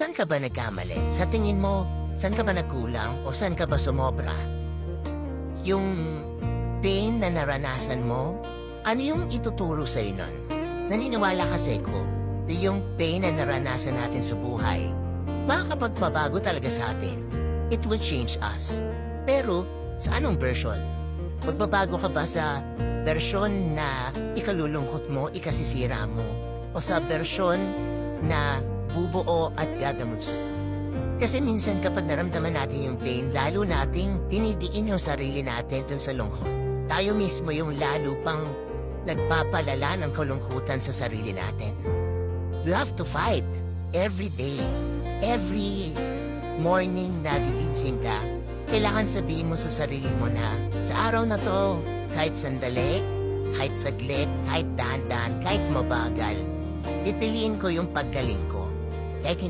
Saan ka ba nagkamali? Sa tingin mo, saan ka ba nagkulang o saan ka ba sumobra? Yung pain na naranasan mo, ano yung ituturo sa'yo nun? Naniniwala kasi ko na yung pain na naranasan natin sa buhay, makakapagpabago talaga sa atin. It will change us. Pero, sa anong version? Magbabago ka ba sa version na ikalulungkot mo, ikasisira mo? O sa version na bubuo at gagamot sa'yo? Kasi minsan kapag naramdaman natin yung pain, lalo nating dinidiin yung sarili natin dun sa lungkot. Tayo mismo yung lalo pang nagpapalala ng kalungkutan sa sarili natin. You have to fight every day. Every morning na gigising ka, kailangan sabihin mo sa sarili mo na sa araw na to, kahit sandali, kahit saglit, kahit dahan-dahan, kahit mabagal, pipiliin ko yung paggaling ko. Kahit